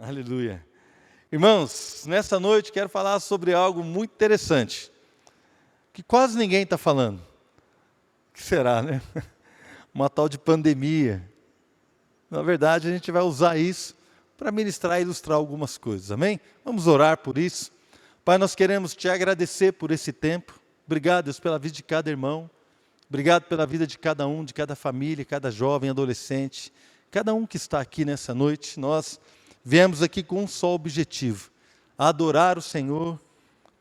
Aleluia. Irmãos, nessa noite quero falar sobre algo muito interessante, que quase ninguém está falando. O que será, né? Uma tal de pandemia. Na verdade, a gente vai usar isso para ministrar e ilustrar algumas coisas, amém? Vamos orar por isso. Pai, nós queremos te agradecer por esse tempo. Obrigado, Deus, pela vida de cada irmão. Obrigado pela vida de cada um, de cada família, cada jovem, adolescente, cada um que está aqui nessa noite. Nós viemos aqui com um só objetivo: adorar o Senhor,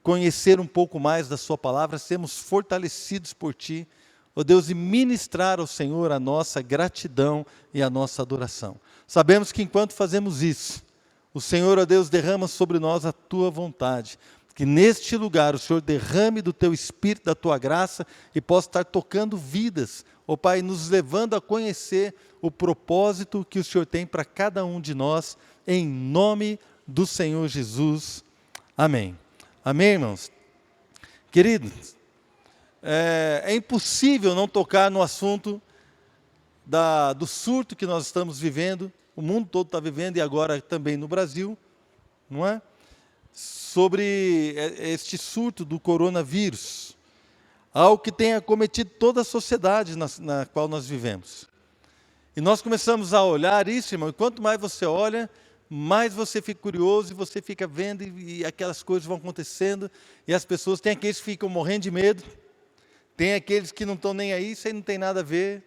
conhecer um pouco mais da sua palavra, sermos fortalecidos por Ti, ó Deus, e ministrar ao Senhor a nossa gratidão e a nossa adoração. Sabemos que enquanto fazemos isso, o Senhor, ó Deus, derrama sobre nós a Tua vontade, que neste lugar o Senhor derrame do Teu Espírito, da Tua graça, e possa estar tocando vidas, ó Pai, nos levando a conhecer o propósito que o Senhor tem para cada um de nós, em nome do Senhor Jesus. Amém. Amém, irmãos? Queridos, é impossível não tocar no assunto do surto que nós estamos vivendo, o mundo todo está vivendo, e agora também no Brasil, não é? Sobre este surto do coronavírus, algo que tem acometido toda a sociedade na qual nós vivemos. E nós começamos a olhar isso, irmão, e quanto mais você olha, mais você fica curioso, e você fica vendo, e aquelas coisas vão acontecendo, e as pessoas, tem aqueles que ficam morrendo de medo, tem aqueles que não estão nem aí, isso aí não tem nada a ver,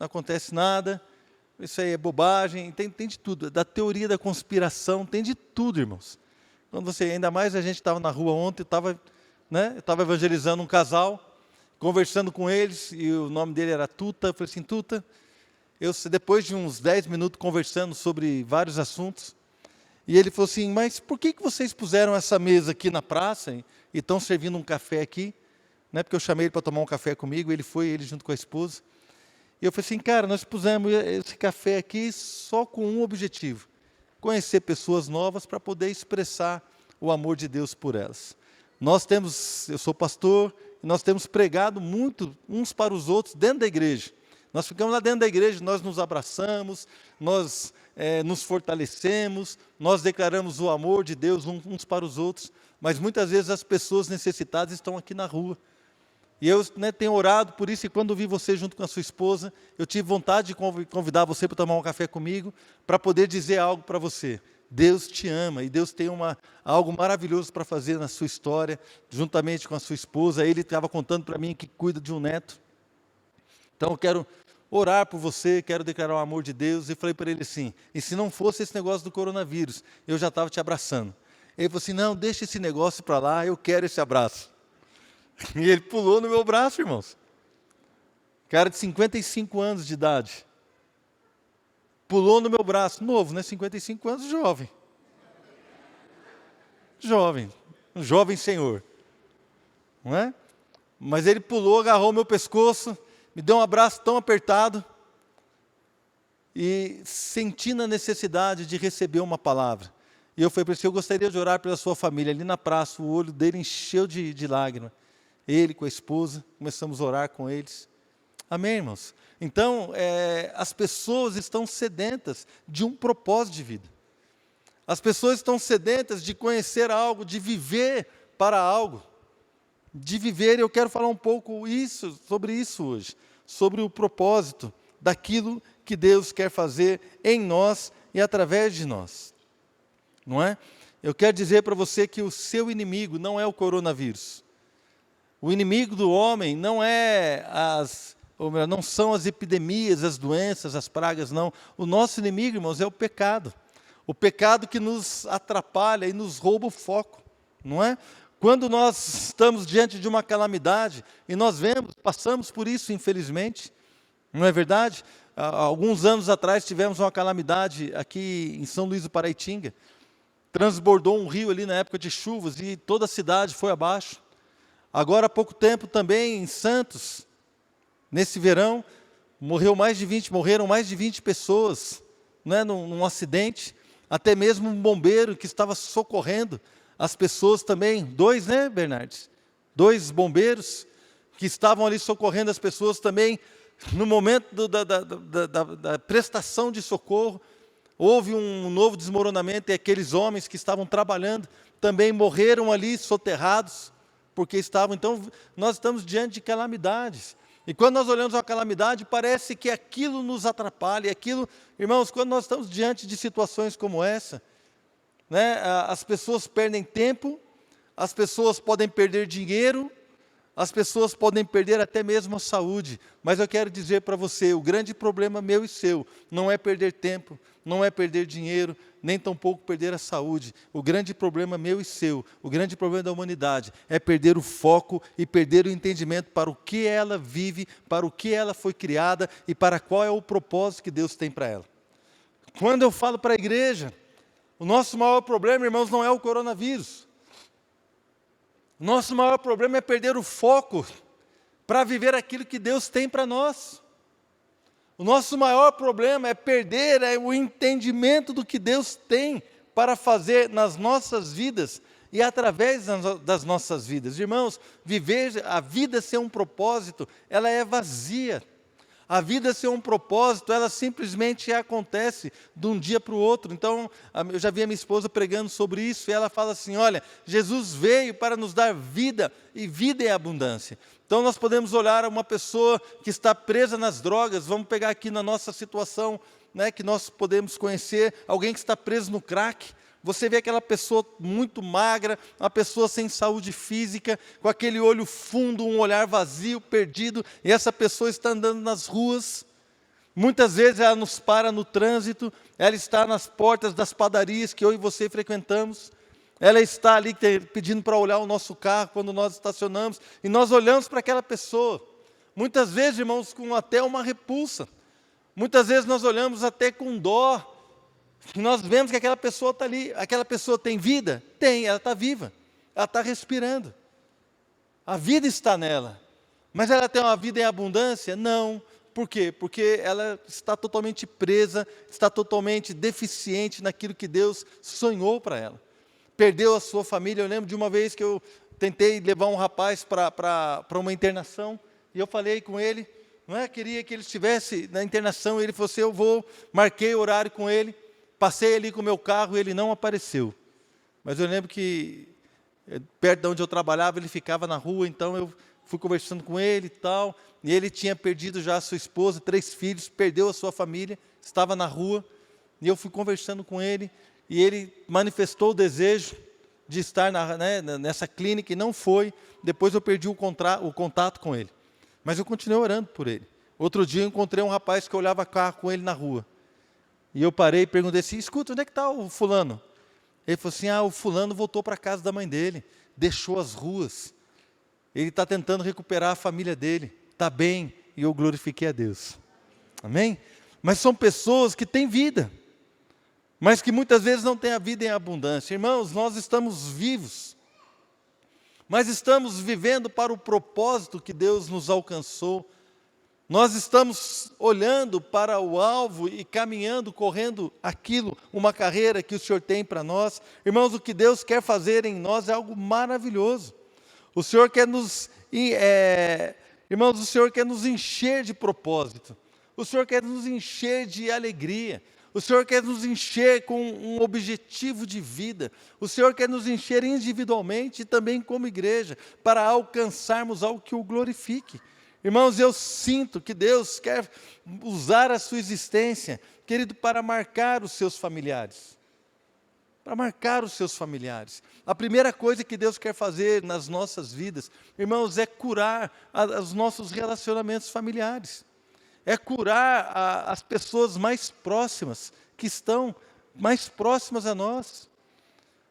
não acontece nada, isso aí é bobagem, tem de tudo, da teoria da conspiração, tem de tudo, irmãos. Quando você, ainda mais a gente estava na rua ontem, eu estava evangelizando um casal, conversando com eles, e o nome dele era Tuta. Eu falei assim: Tuta, depois de uns 10 minutos conversando sobre vários assuntos, e ele falou assim: mas por que vocês puseram essa mesa aqui na praça e estão servindo um café aqui? Porque eu chamei ele para tomar um café comigo, ele junto com a esposa. E eu falei assim: cara, nós pusemos esse café aqui só com um objetivo: conhecer pessoas novas para poder expressar o amor de Deus por elas. Eu sou pastor, e nós temos pregado muito uns para os outros dentro da igreja. Nós ficamos lá dentro da igreja, nós nos abraçamos, nós nos fortalecemos, nós declaramos o amor de Deus uns para os outros, mas muitas vezes as pessoas necessitadas estão aqui na rua. E eu tenho orado por isso, e quando vi você junto com a sua esposa, eu tive vontade de convidar você para tomar um café comigo, para poder dizer algo para você. Deus te ama, e Deus tem algo maravilhoso para fazer na sua história, juntamente com a sua esposa. Ele estava contando para mim que cuida de um neto. Então eu quero orar por você, quero declarar o amor de Deus, e falei para ele assim: e se não fosse esse negócio do coronavírus, eu já estava te abraçando. Ele falou assim: não, deixa esse negócio para lá, eu quero esse abraço. E ele pulou no meu braço, irmãos. Cara de 55 anos de idade. Pulou no meu braço. Novo, né? 55 anos, jovem. Jovem. Um jovem senhor. Não é? Mas ele pulou, agarrou meu pescoço, me deu um abraço tão apertado, e sentindo a necessidade de receber uma palavra. E eu falei para ele: eu gostaria de orar pela sua família. Ali na praça, o olho dele encheu de lágrimas. Ele com a esposa, começamos a orar com eles. Amém, irmãos? Então, as pessoas estão sedentas de um propósito de vida. As pessoas estão sedentas de conhecer algo, de viver para algo. De viver, e eu quero falar um pouco sobre isso hoje. Sobre o propósito daquilo que Deus quer fazer em nós e através de nós. Não é? Eu quero dizer para você que o seu inimigo não é o coronavírus. O inimigo do homem não são as epidemias, as doenças, as pragas, não. O nosso inimigo, irmãos, é o pecado. O pecado que nos atrapalha e nos rouba o foco, não é? Quando nós estamos diante de uma calamidade, e nós passamos por isso, infelizmente, não é verdade? Há alguns anos atrás tivemos uma calamidade aqui em São Luís do Paraitinga. Transbordou um rio ali na época de chuvas, e toda a cidade foi abaixo. Agora, há pouco tempo também, em Santos, nesse verão, morreram mais de 20 pessoas, num acidente. Até mesmo um bombeiro que estava socorrendo as pessoas também. 2, né, Bernardes? 2 bombeiros que estavam ali socorrendo as pessoas também. No momento da prestação de socorro, houve um novo desmoronamento e aqueles homens que estavam trabalhando também morreram ali soterrados, porque estavam. Então, nós estamos diante de calamidades. E quando nós olhamos a calamidade, parece que aquilo nos atrapalha. E aquilo, irmãos, quando nós estamos diante de situações como essa, né, as pessoas perdem tempo, as pessoas podem perder dinheiro, as pessoas podem perder até mesmo a saúde. Mas eu quero dizer para você, o grande problema meu e seu não é perder tempo, não é perder dinheiro, nem tampouco perder a saúde. O grande problema meu e seu, o grande problema da humanidade é perder o foco e perder o entendimento para o que ela vive, para o que ela foi criada e para qual é o propósito que Deus tem para ela. Quando eu falo para a igreja, o nosso maior problema, irmãos, não é o coronavírus. Nosso maior problema é perder o foco para viver aquilo que Deus tem para nós. O nosso maior problema é perder o entendimento do que Deus tem para fazer nas nossas vidas e através das nossas vidas. Irmãos, viver a vida sem um propósito, ela é vazia. A vida sem um propósito, ela simplesmente acontece de um dia para o outro. Então, eu já vi a minha esposa pregando sobre isso, e ela fala assim, olha, Jesus veio para nos dar vida, e vida é abundância. Então, nós podemos olhar uma pessoa que está presa nas drogas, vamos pegar aqui na nossa situação, né, que nós podemos conhecer, alguém que está preso no crack. Você vê aquela pessoa muito magra, uma pessoa sem saúde física, com aquele olho fundo, um olhar vazio, perdido, e essa pessoa está andando nas ruas. Muitas vezes ela nos para no trânsito, ela está nas portas das padarias que eu e você frequentamos, ela está ali pedindo para olhar o nosso carro quando nós estacionamos, e nós olhamos para aquela pessoa, muitas vezes, irmãos, com até uma repulsa, muitas vezes nós olhamos até com dó, e nós vemos que aquela pessoa está ali, aquela pessoa tem vida? Tem, ela está viva, ela está respirando. A vida está nela. Mas ela tem uma vida em abundância? Não. Por quê? Porque ela está totalmente presa, está totalmente deficiente naquilo que Deus sonhou para ela. Perdeu a sua família. Eu lembro de uma vez que eu tentei levar um rapaz para uma internação, e eu falei com ele, não é? Queria que ele estivesse na internação, ele falou assim, eu vou, marquei o horário com ele, passei ali com o meu carro e ele não apareceu. Mas eu lembro que, perto de onde eu trabalhava, ele ficava na rua, então eu fui conversando com ele e tal, e ele tinha perdido já a sua esposa, 3 filhos, perdeu a sua família, estava na rua, e eu fui conversando com ele, e ele manifestou o desejo de estar nessa clínica, e não foi. Depois eu perdi o contato com ele. Mas eu continuei orando por ele. Outro dia eu encontrei um rapaz que eu olhava carro com ele na rua. E eu parei e perguntei assim, escuta, onde é que está o fulano? Ele falou assim, o fulano voltou para a casa da mãe dele, deixou as ruas. Ele está tentando recuperar a família dele, está bem, e eu glorifiquei a Deus. Amém? Mas são pessoas que têm vida, mas que muitas vezes não têm a vida em abundância. Irmãos, nós estamos vivos, mas estamos vivendo para o propósito que Deus nos alcançou. Nós estamos olhando para o alvo e caminhando, correndo aquilo, uma carreira que o Senhor tem para nós. Irmãos, o que Deus quer fazer em nós é algo maravilhoso. O Senhor quer irmãos, o Senhor quer nos encher de propósito. O Senhor quer nos encher de alegria. O Senhor quer nos encher com um objetivo de vida. O Senhor quer nos encher individualmente e também como igreja, para alcançarmos algo que o glorifique. Irmãos, eu sinto que Deus quer usar a sua existência, querido, para marcar os seus familiares. Para marcar os seus familiares. A primeira coisa que Deus quer fazer nas nossas vidas, irmãos, é curar os nossos relacionamentos familiares. É curar as pessoas mais próximas, que estão mais próximas a nós.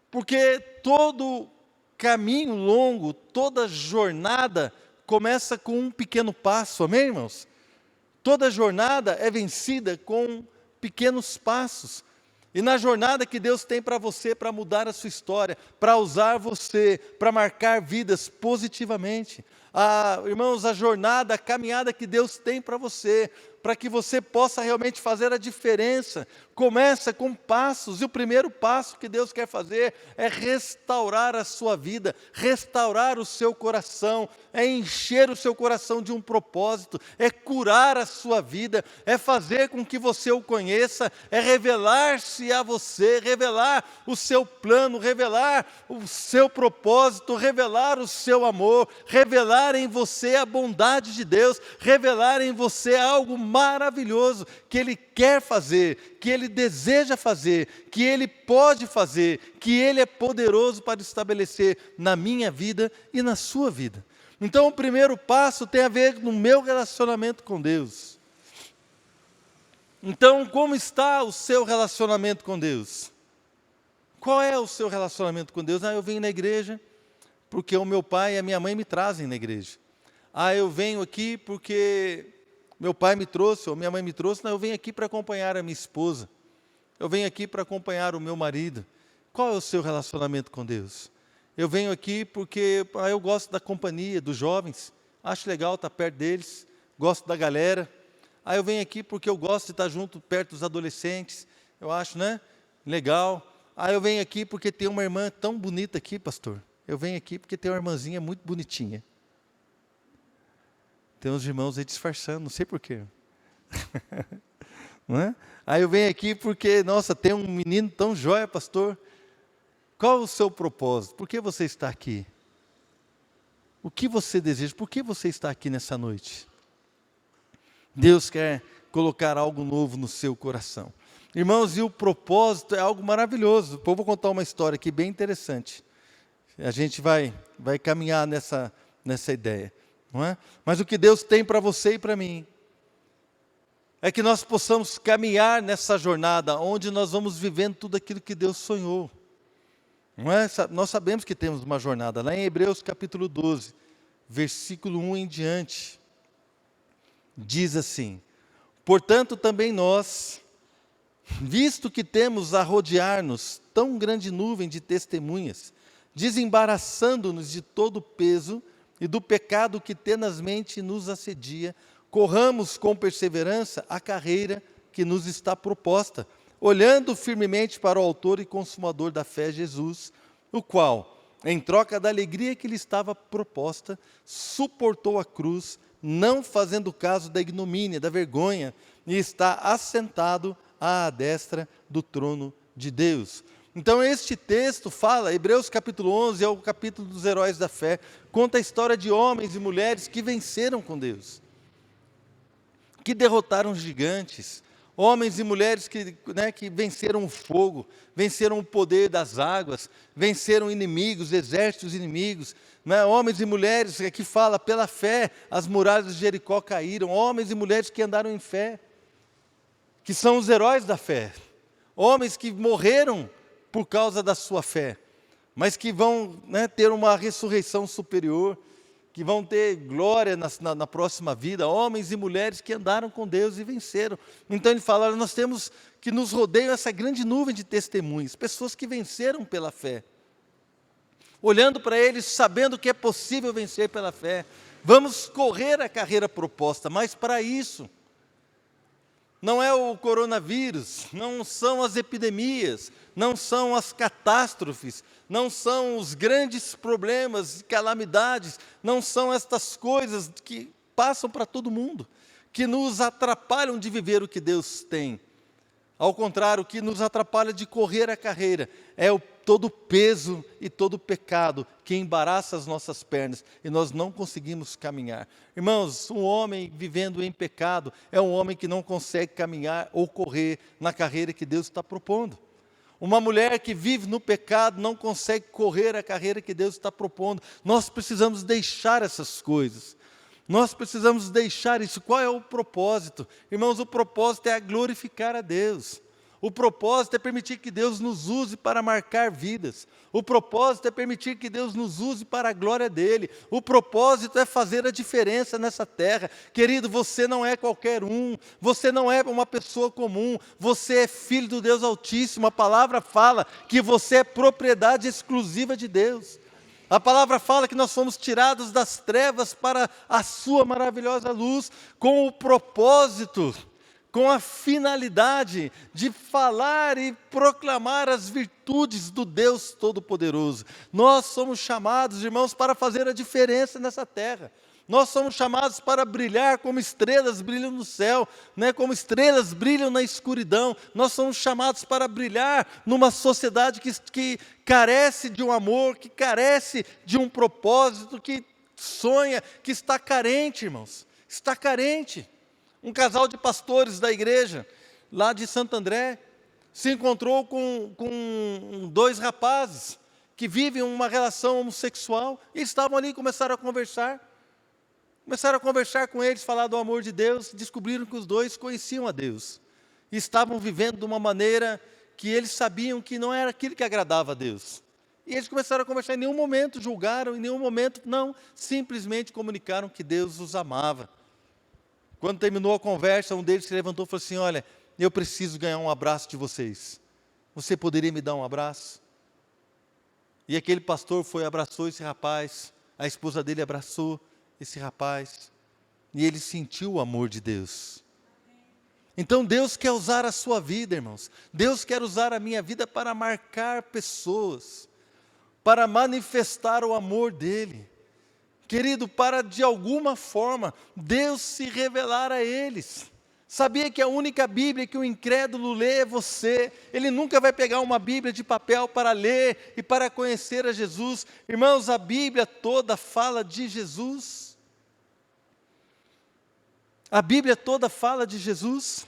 Porque todo caminho longo, toda jornada, começa com um pequeno passo, amém, irmãos? Toda jornada é vencida com pequenos passos. E na jornada que Deus tem para você, para mudar a sua história, para usar você, para marcar vidas positivamente, Irmãos, a jornada, a caminhada que Deus tem para você, para que você possa realmente fazer a diferença. Começa com passos, e o primeiro passo que Deus quer fazer é restaurar a sua vida, restaurar o seu coração, é encher o seu coração de um propósito, é curar a sua vida, é fazer com que você o conheça, é revelar-se a você, revelar o seu plano, revelar o seu propósito, revelar o seu amor, revelar em você a bondade de Deus, revelar em você algo maravilhoso que Ele quer fazer, que Ele deseja fazer, que Ele pode fazer, que Ele é poderoso para estabelecer na minha vida e na sua vida. Então, o primeiro passo tem a ver no meu relacionamento com Deus. Então, como está o seu relacionamento com Deus? Qual é o seu relacionamento com Deus? Eu venho na igreja porque o meu pai e a minha mãe me trazem na igreja. Eu venho aqui porque meu pai me trouxe, ou minha mãe me trouxe. Eu venho aqui para acompanhar a minha esposa. Eu venho aqui para acompanhar o meu marido. Qual é o seu relacionamento com Deus? Eu venho aqui porque eu gosto da companhia dos jovens, acho legal estar perto deles, gosto da galera. Eu venho aqui porque eu gosto de estar junto, perto dos adolescentes, eu acho, legal. Eu venho aqui porque tem uma irmã tão bonita aqui, pastor. Eu venho aqui porque tem uma irmãzinha muito bonitinha. Tem uns irmãos aí disfarçando, não sei porquê. Não é? Eu venho aqui porque, nossa, tem um menino tão jóia, pastor. Qual o seu propósito? Por que você está aqui? O que você deseja? Por que você está aqui nessa noite? Deus quer colocar algo novo no seu coração. Irmãos, e o propósito é algo maravilhoso. Eu vou contar uma história aqui bem interessante. A gente vai caminhar nessa ideia. Não é? Mas o que Deus tem para você e para mim é que nós possamos caminhar nessa jornada onde nós vamos vivendo tudo aquilo que Deus sonhou. Não é? Nós sabemos que temos uma jornada. Lá em Hebreus capítulo 12, versículo 1 em diante, diz assim: portanto também nós, visto que temos a rodear-nos tão grande nuvem de testemunhas, desembaraçando-nos de todo o peso e do pecado que tenazmente nos assedia, corramos com perseverança a carreira que nos está proposta, olhando firmemente para o autor e consumador da fé, Jesus, o qual, em troca da alegria que lhe estava proposta, suportou a cruz, não fazendo caso da ignomínia, da vergonha, e está assentado à destra do trono de Deus. Então este texto fala, Hebreus capítulo 11 é o capítulo dos heróis da fé, conta a história de homens e mulheres que venceram com Deus, que derrotaram gigantes, homens e mulheres que venceram o fogo, venceram o poder das águas, venceram inimigos, exércitos inimigos, homens e mulheres que fala, pela fé as muralhas de Jericó caíram, homens e mulheres que andaram em fé, que são os heróis da fé, homens que morreram por causa da sua fé, mas que vão ter uma ressurreição superior, que vão ter glória na próxima vida, homens e mulheres que andaram com Deus e venceram. Então ele fala, nós temos que nos rodeia essa grande nuvem de testemunhas, pessoas que venceram pela fé. Olhando para eles, sabendo que é possível vencer pela fé, vamos correr a carreira proposta, mas para isso, não é o coronavírus, não são as epidemias, não são as catástrofes, não são os grandes problemas e calamidades, não são estas coisas que passam para todo mundo, que nos atrapalham de viver o que Deus tem. Ao contrário, o que nos atrapalha de correr a carreira é todo o peso e todo o pecado que embaraça as nossas pernas e nós não conseguimos caminhar. Irmãos, um homem vivendo em pecado é um homem que não consegue caminhar ou correr na carreira que Deus está propondo. Uma mulher que vive no pecado não consegue correr a carreira que Deus está propondo. Nós precisamos deixar essas coisas. Nós precisamos deixar isso. Qual é o propósito? Irmãos, o propósito é glorificar a Deus. O propósito é permitir que Deus nos use para marcar vidas. O propósito é permitir que Deus nos use para a glória dEle. O propósito é fazer a diferença nessa terra. Querido, você não é qualquer um. Você não é uma pessoa comum. Você é filho do Deus Altíssimo. A palavra fala que você é propriedade exclusiva de Deus. A palavra fala que nós fomos tirados das trevas para a sua maravilhosa luz, com o propósito, com a finalidade de falar e proclamar as virtudes do Deus Todo-Poderoso. Nós somos chamados, irmãos, para fazer a diferença nessa terra. Nós somos chamados para brilhar como estrelas brilham no céu, né? Como estrelas brilham na escuridão. Nós somos chamados para brilhar numa sociedade que carece de um amor, que carece de um propósito, que sonha, que está carente, irmãos. Está carente. Um casal de pastores da igreja, lá de Santo André, se encontrou com dois rapazes que vivem uma relação homossexual e estavam ali e começaram a conversar. Começaram a conversar com eles, falar do amor de Deus, descobriram que os dois conheciam a Deus. E estavam vivendo de uma maneira que eles sabiam que não era aquilo que agradava a Deus. E eles começaram a conversar, em nenhum momento julgaram, em nenhum momento não, simplesmente comunicaram que Deus os amava. Quando terminou a conversa, um deles se levantou e falou assim: olha, eu preciso ganhar um abraço de vocês. Você poderia me dar um abraço? E aquele pastor foi e abraçou esse rapaz, a esposa dele abraçou esse rapaz, e ele sentiu o amor de Deus. Então Deus quer usar a sua vida, irmãos. Deus quer usar a minha vida para marcar pessoas, para manifestar o amor dEle. Querido, para de alguma forma Deus se revelar a eles. Sabia que a única Bíblia que o incrédulo lê é você? Ele nunca vai pegar uma Bíblia de papel para ler e para conhecer a Jesus. Irmãos, a Bíblia toda fala de Jesus. A Bíblia toda fala de Jesus.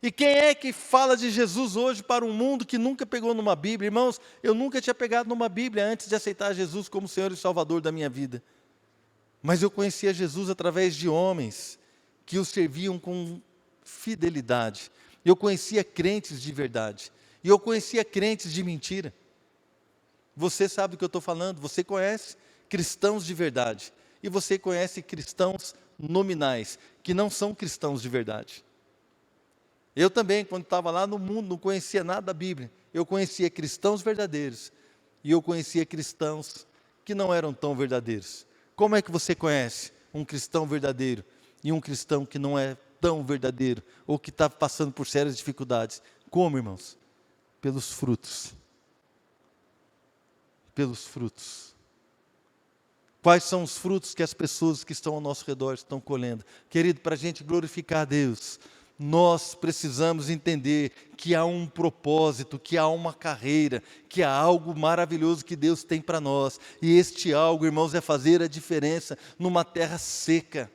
E quem é que fala de Jesus hoje para um mundo que nunca pegou numa Bíblia? Irmãos, eu nunca tinha pegado numa Bíblia antes de aceitar Jesus como Senhor e Salvador da minha vida. Mas eu conhecia Jesus através de homens que o serviam com fidelidade. Eu conhecia crentes de verdade. E eu conhecia crentes de mentira. Você sabe do que eu estou falando, você conhece cristãos de verdade. E você conhece cristãos nominais, que não são cristãos de verdade. Eu também, quando estava lá no mundo, não conhecia nada da Bíblia. Eu conhecia cristãos verdadeiros. E eu conhecia cristãos que não eram tão verdadeiros. Como é que você conhece um cristão verdadeiro e um cristão que não é tão verdadeiro, ou que está passando por sérias dificuldades? Como, irmãos? Pelos frutos. Pelos frutos. Quais são os frutos que as pessoas que estão ao nosso redor estão colhendo? Querido, para a gente glorificar a Deus, nós precisamos entender que há um propósito, que há uma carreira, que há algo maravilhoso que Deus tem para nós. E este algo, irmãos, é fazer a diferença numa terra seca,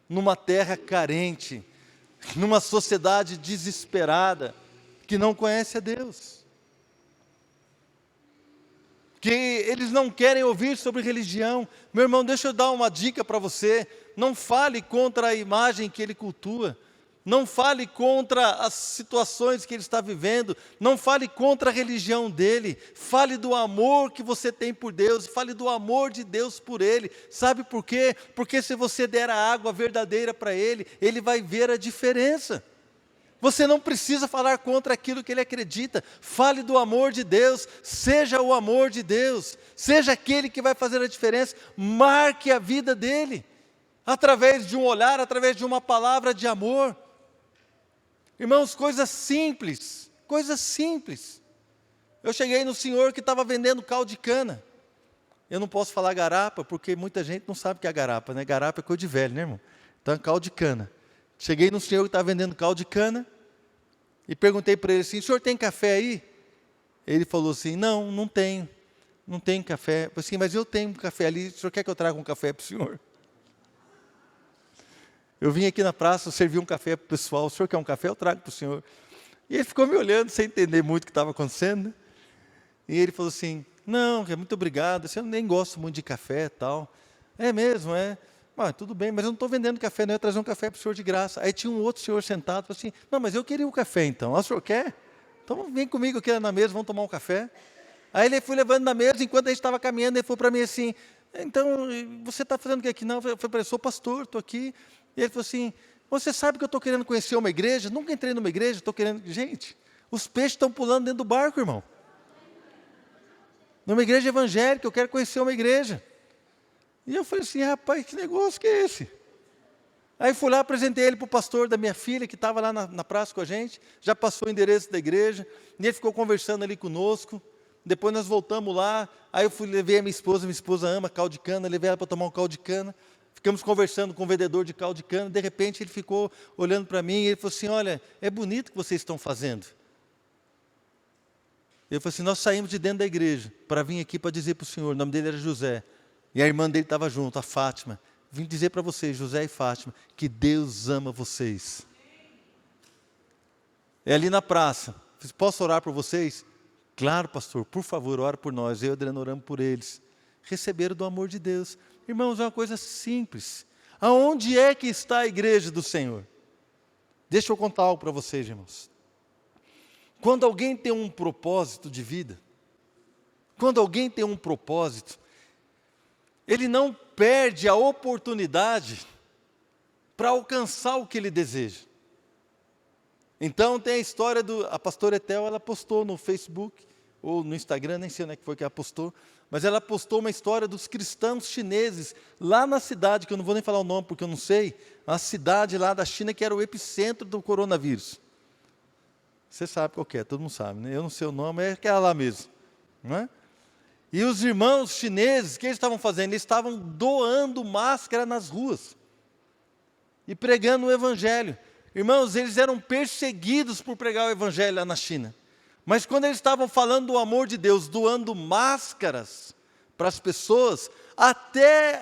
numa terra carente, numa sociedade desesperada, que não conhece a Deus. Que eles não querem ouvir sobre religião. Meu irmão, deixa eu dar uma dica para você. Não fale contra a imagem que ele cultua. Não fale contra as situações que ele está vivendo. Não fale contra a religião dele. Fale do amor que você tem por Deus. Fale do amor de Deus por ele. Sabe por quê? Porque se você der a água verdadeira para ele, ele vai ver a diferença. Você não precisa falar contra aquilo que ele acredita. Fale do amor de Deus. Seja o amor de Deus. Seja aquele que vai fazer a diferença. Marque a vida dele. Através de um olhar, através de uma palavra de amor. Irmãos, coisas simples. Coisas simples. Eu cheguei no senhor que estava vendendo caldo de cana. Eu não posso falar garapa, porque muita gente não sabe o que é garapa, né? Garapa é coisa de velho, né, irmão? Então é caldo de cana. Cheguei no senhor que estava vendendo caldo de cana e perguntei para ele assim: o senhor tem café aí? Ele falou assim: não, não tenho. Não tenho café. Eu falei assim: mas eu tenho um café ali, o senhor quer que eu traga um café para o senhor? Eu vim aqui na praça, servi um café para o pessoal, o senhor quer um café? Eu trago para o senhor. E ele ficou me olhando sem entender muito o que estava acontecendo, né? E ele falou assim: não, muito obrigado, eu nem gosto muito de café e tal. É mesmo, é? Ah, tudo bem, mas eu não estou vendendo café, não, eu ia trazer um café para o senhor de graça. Aí tinha um outro senhor sentado, falou assim: não, mas eu queria o café então. O senhor quer? Então vem comigo aqui na mesa, vamos tomar um café. Aí ele foi levando na mesa, enquanto a gente estava caminhando, ele falou para mim assim: então, você está fazendo o que aqui? Não, eu falei para ele: sou pastor, estou aqui. E ele falou assim: você sabe que eu estou querendo conhecer uma igreja? Nunca entrei numa igreja, estou querendo... Gente, os peixes estão pulando dentro do barco, irmão. numa igreja evangélica, eu quero conhecer uma igreja. E eu falei assim, rapaz, que negócio que é esse? Aí fui lá, apresentei ele para o pastor da minha filha, que estava lá na praça com a gente, já passou o endereço da igreja, e ele ficou conversando ali conosco. Depois nós voltamos lá, aí eu levei a minha esposa ama caldo de cana, levei ela para tomar um caldo de cana, ficamos conversando com o vendedor de caldo de cana, de repente ele ficou olhando para mim, e ele falou assim, olha, é bonito o que vocês estão fazendo. Ele falou assim, nós saímos de dentro da igreja, para vir aqui para dizer para o senhor, o nome dele era José, e a irmã dele estava junto, a Fátima, vim dizer para vocês, José e Fátima, que Deus ama vocês. É ali na praça, posso orar por vocês? Claro, pastor, por favor, ora por nós. Eu e a Adriana oramos por eles. Receberam do amor de Deus. Irmãos, é uma coisa simples. Aonde é que está a igreja do Senhor? Deixa eu contar algo para vocês, irmãos. Quando alguém tem um propósito de vida, quando alguém tem um propósito, ele não perde a oportunidade para alcançar o que ele deseja. Então tem a história a pastora Etel, ela postou no Facebook, ou no Instagram, nem sei onde é que foi que ela postou, mas ela postou uma história dos cristãos chineses, lá na cidade, que eu não vou nem falar o nome porque eu não sei, a cidade lá da China que era o epicentro do coronavírus. Você sabe qual que é, todo mundo sabe, né? Eu não sei o nome, mas é aquela lá mesmo, não é? E os irmãos chineses, o que eles estavam fazendo? Eles estavam doando máscara nas ruas e pregando o evangelho. Irmãos, eles eram perseguidos por pregar o evangelho lá na China. Mas quando eles estavam falando do amor de Deus, doando máscaras para as pessoas, até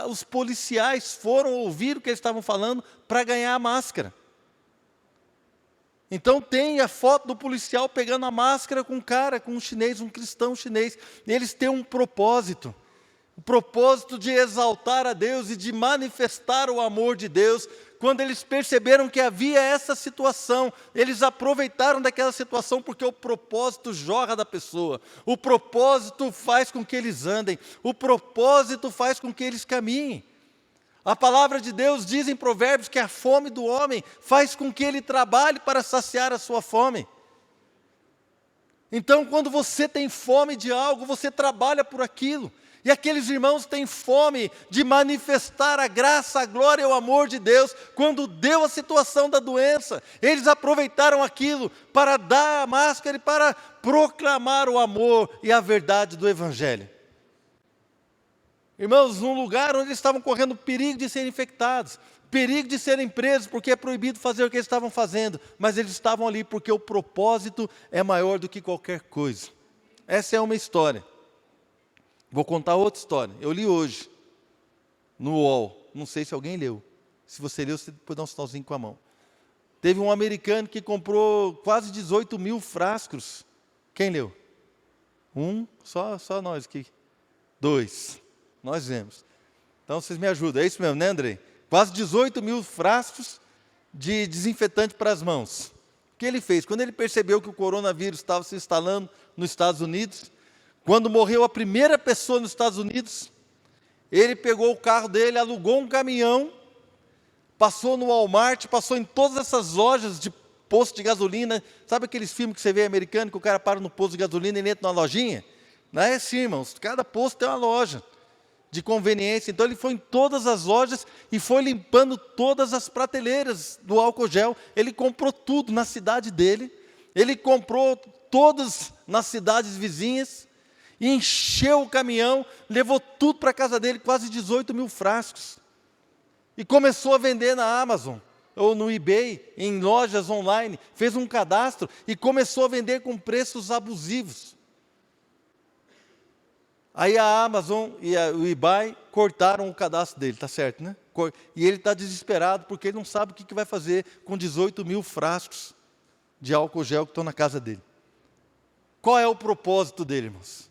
os policiais foram ouvir o que eles estavam falando para ganhar a máscara. Então tem a foto do policial pegando a máscara com um cara, com um chinês, um cristão chinês. Eles têm um propósito. O propósito de exaltar a Deus e de manifestar o amor de Deus. Quando eles perceberam que havia essa situação, eles aproveitaram daquela situação porque o propósito jorra da pessoa. O propósito faz com que eles andem. O propósito faz com que eles caminhem. A palavra de Deus diz em Provérbios que a fome do homem faz com que ele trabalhe para saciar a sua fome. Então, quando você tem fome de algo, você trabalha por aquilo. E aqueles irmãos têm fome de manifestar a graça, a glória e o amor de Deus. Quando deu a situação da doença, eles aproveitaram aquilo para dar a máscara e para proclamar o amor e a verdade do Evangelho. Irmãos, num lugar onde eles estavam correndo perigo de serem infectados, perigo de serem presos, porque é proibido fazer o que eles estavam fazendo, mas eles estavam ali porque o propósito é maior do que qualquer coisa. Essa é uma história. Vou contar outra história. Eu li hoje, no UOL, não sei se alguém leu. Se você leu, você pode dar um sinalzinho com a mão. Teve um americano que comprou quase 18 mil frascos. Quem leu? Só nós aqui. 2. Nós vemos. Então, vocês me ajudam. É isso mesmo, né, Andrei? Quase 18 mil frascos de desinfetante para as mãos. O que ele fez? Quando ele percebeu que o coronavírus estava se instalando nos Estados Unidos, quando morreu a primeira pessoa nos Estados Unidos, ele pegou o carro dele, alugou um caminhão, passou no Walmart, passou em todas essas lojas de posto de gasolina. Sabe aqueles filmes que você vê americano, que o cara para no posto de gasolina e ele entra numa lojinha? Não é assim, irmãos. Cada posto tem uma loja de conveniência. Então ele foi em todas as lojas e foi limpando todas as prateleiras do álcool gel. Ele comprou tudo na cidade dele, ele comprou todas nas cidades vizinhas, e encheu o caminhão, levou tudo para a casa dele, quase 18 mil frascos. E começou a vender na Amazon, ou no eBay, em lojas online, fez um cadastro e começou a vender com preços abusivos. Aí a Amazon e o eBay cortaram o cadastro dele, tá certo, né? E ele está desesperado porque ele não sabe o que vai fazer com 18 mil frascos de álcool gel que estão na casa dele. Qual é o propósito dele, irmãos?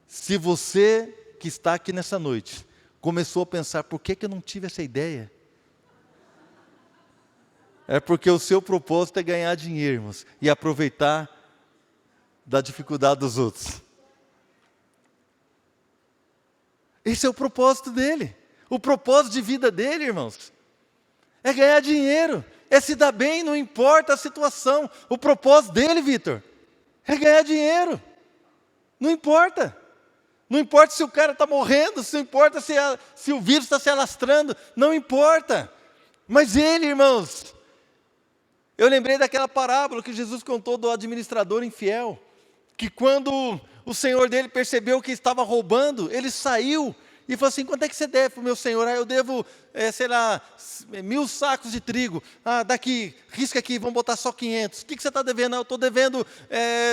Se você que está aqui nessa noite começou a pensar, por que eu não tive essa ideia? É porque o seu propósito é ganhar dinheiro, irmãos, e aproveitar da dificuldade dos outros. Esse é o propósito dele. O propósito de vida dele, irmãos, é ganhar dinheiro, é se dar bem, não importa a situação. O propósito dele, Vitor, é ganhar dinheiro. Não importa. Não importa se o cara está morrendo, não importa se o vírus está se alastrando, não importa. Mas ele, irmãos, eu lembrei daquela parábola que Jesus contou do administrador infiel, que quando o senhor dele percebeu que estava roubando, ele saiu e falou assim: quanto é que você deve para o meu senhor? Eu devo, 1.000 sacos de trigo. Daqui, risca aqui, vamos botar só 500. O que você está devendo? Eu estou devendo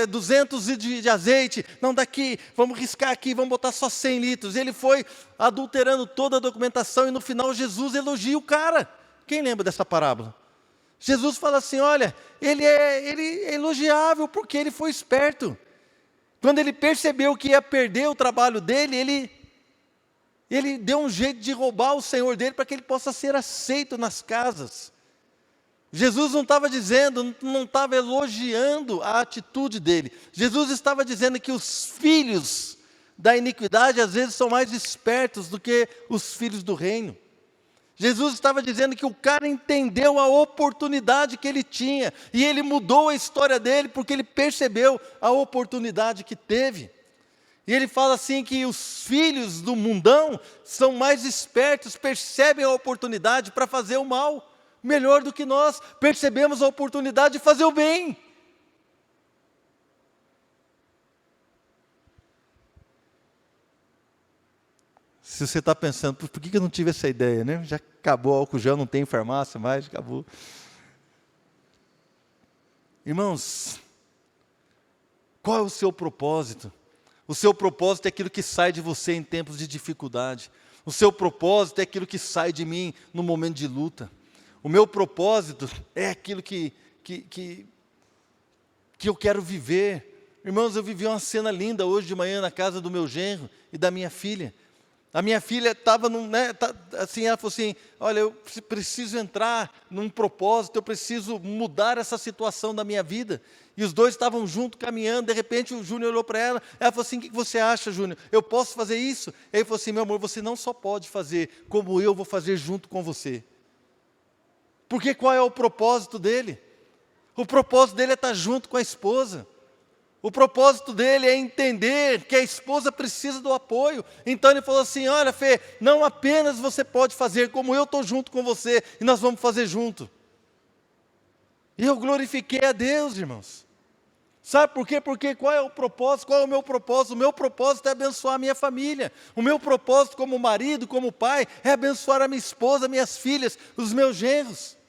200 de azeite. Não, daqui, vamos riscar aqui, vamos botar só 100 litros. Ele foi adulterando toda a documentação e no final Jesus elogia o cara. Quem lembra dessa parábola? Jesus fala assim: olha, ele é elogiável porque ele foi esperto. Quando ele percebeu que ia perder o trabalho dele, ele deu um jeito de roubar o senhor dele para que ele possa ser aceito nas casas. Jesus não estava dizendo, não estava elogiando a atitude dele. Jesus estava dizendo que os filhos da iniquidade às vezes são mais espertos do que os filhos do reino. Jesus estava dizendo que o cara entendeu a oportunidade que ele tinha e ele mudou a história dele porque ele percebeu a oportunidade que teve. E ele fala assim que os filhos do mundão são mais espertos, percebem a oportunidade para fazer o mal, melhor do que nós, percebemos a oportunidade de fazer o bem. Se você está pensando, por que eu não tive essa ideia, né? Já acabou o álcool gel, não tem farmácia mais, acabou. Irmãos, qual é o seu propósito? O seu propósito é aquilo que sai de você em tempos de dificuldade. O seu propósito é aquilo que sai de mim no momento de luta. O meu propósito é aquilo que eu quero viver. Irmãos, eu vivi uma cena linda hoje de manhã na casa do meu genro e da minha filha. A minha filha estava, assim, ela falou assim: olha, eu preciso entrar num propósito, eu preciso mudar essa situação da minha vida. E os dois estavam juntos, caminhando, de repente o Júnior olhou para ela falou assim: o que você acha, Júnior? Eu posso fazer isso? Ele falou assim: meu amor, você não só pode fazer, como eu vou fazer junto com você. Porque qual é o propósito dele? O propósito dele é estar junto com a esposa. O propósito dele é entender que a esposa precisa do apoio. Então ele falou assim: olha, Fê, não apenas você pode fazer, como eu estou junto com você, e nós vamos fazer junto. E eu glorifiquei a Deus, irmãos. Sabe por quê? Porque qual é o propósito? Qual é o meu propósito? O meu propósito é abençoar a minha família. O meu propósito como marido, como pai, é abençoar a minha esposa, minhas filhas, os meus genros.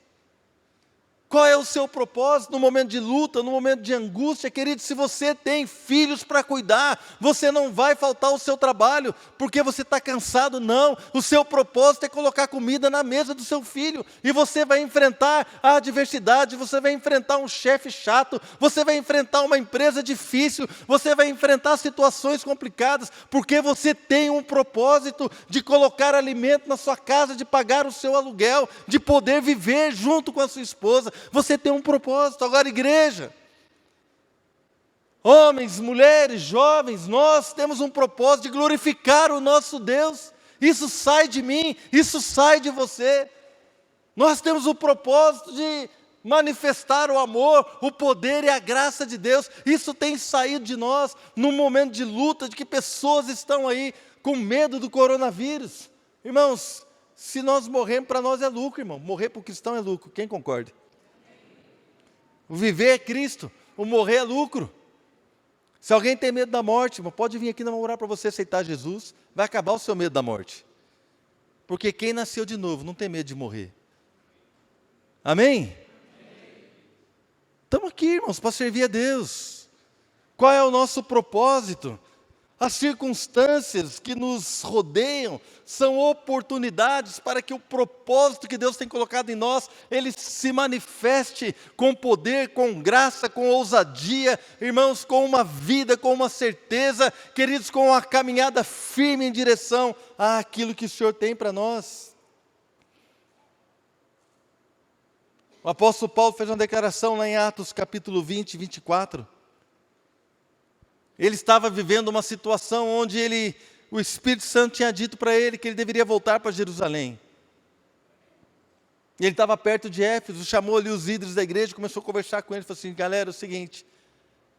Qual é o seu propósito no momento de luta, no momento de angústia? Querido, se você tem filhos para cuidar, você não vai faltar o seu trabalho, porque você está cansado, não. O seu propósito é colocar comida na mesa do seu filho, e você vai enfrentar a adversidade, você vai enfrentar um chefe chato, você vai enfrentar uma empresa difícil, você vai enfrentar situações complicadas, porque você tem um propósito de colocar alimento na sua casa, de pagar o seu aluguel, de poder viver junto com a sua esposa. Você tem um propósito. Agora, igreja, homens, mulheres, jovens, nós temos um propósito de glorificar o nosso Deus. Isso sai de mim, isso sai de você. Nós temos o propósito de manifestar o amor, o poder e a graça de Deus. Isso tem saído de nós num momento de luta, de que pessoas estão aí com medo do coronavírus. Irmãos, se nós morrermos, para nós é lucro, irmão. Morrer para o cristão é lucro. Quem concorda? O viver é Cristo, o morrer é lucro. Se alguém tem medo da morte, irmão, pode vir aqui namorar para você aceitar Jesus, vai acabar o seu medo da morte. Porque quem nasceu de novo não tem medo de morrer. Amém? Estamos aqui, irmãos, para servir a Deus. Qual é o nosso propósito? As circunstâncias que nos rodeiam são oportunidades para que o propósito que Deus tem colocado em nós, ele se manifeste com poder, com graça, com ousadia, irmãos, com uma vida, com uma certeza, queridos, com uma caminhada firme em direção àquilo que o Senhor tem para nós. O apóstolo Paulo fez uma declaração lá em Atos capítulo 20, 24. Ele estava vivendo uma situação onde o Espírito Santo tinha dito para ele que ele deveria voltar para Jerusalém. E ele estava perto de Éfeso, chamou ali os líderes da igreja, começou a conversar com eles, falou assim: galera, é o seguinte,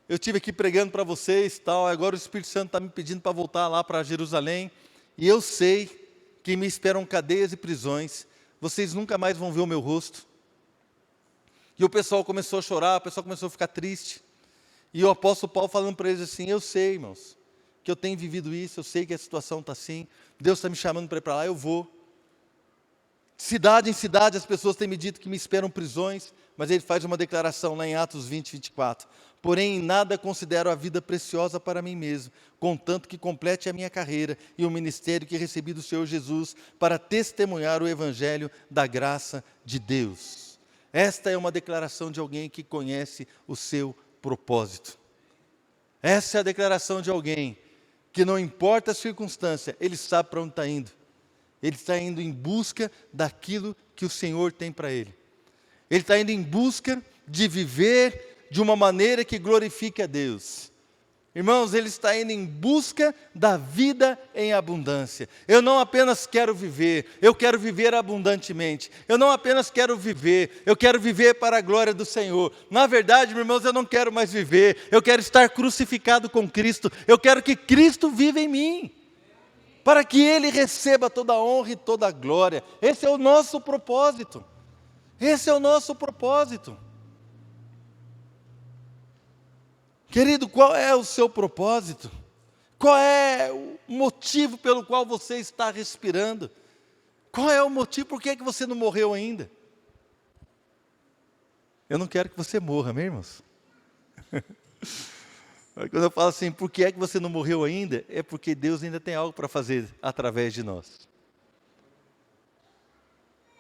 eu estive aqui pregando para vocês, tal, agora o Espírito Santo está me pedindo para voltar lá para Jerusalém, e eu sei que me esperam cadeias e prisões, vocês nunca mais vão ver o meu rosto. E o pessoal começou a chorar, o pessoal começou a ficar triste, e o apóstolo Paulo falando para eles assim, eu sei, irmãos, que eu tenho vivido isso, eu sei que a situação está assim, Deus está me chamando para ir para lá, eu vou. Cidade em cidade as pessoas têm me dito que me esperam prisões, mas ele faz uma declaração lá em Atos 20, 24. Porém, em nada considero a vida preciosa para mim mesmo, contanto que complete a minha carreira e o ministério que recebi do Senhor Jesus para testemunhar o evangelho da graça de Deus. Esta é uma declaração de alguém que conhece o seu propósito. Essa é a declaração de alguém que não importa a circunstância, ele sabe para onde está indo. Ele está indo em busca daquilo que o Senhor tem para ele. Ele está indo em busca de viver de uma maneira que glorifique a Deus. Irmãos, ele está indo em busca da vida em abundância. Eu não apenas quero viver, eu quero viver abundantemente. Eu não apenas quero viver, eu quero viver para a glória do Senhor. Na verdade, meus irmãos, eu não quero mais viver, eu quero estar crucificado com Cristo. Eu quero que Cristo viva em mim, para que Ele receba toda a honra e toda a glória. Esse é o nosso propósito. Esse é o nosso propósito. Querido, qual é o seu propósito? Qual é o motivo pelo qual você está respirando? Qual é o motivo, por que é que você não morreu ainda? Eu não quero que você morra, meus irmãos. Quando eu falo assim, por que é que você não morreu ainda? É porque Deus ainda tem algo para fazer através de nós.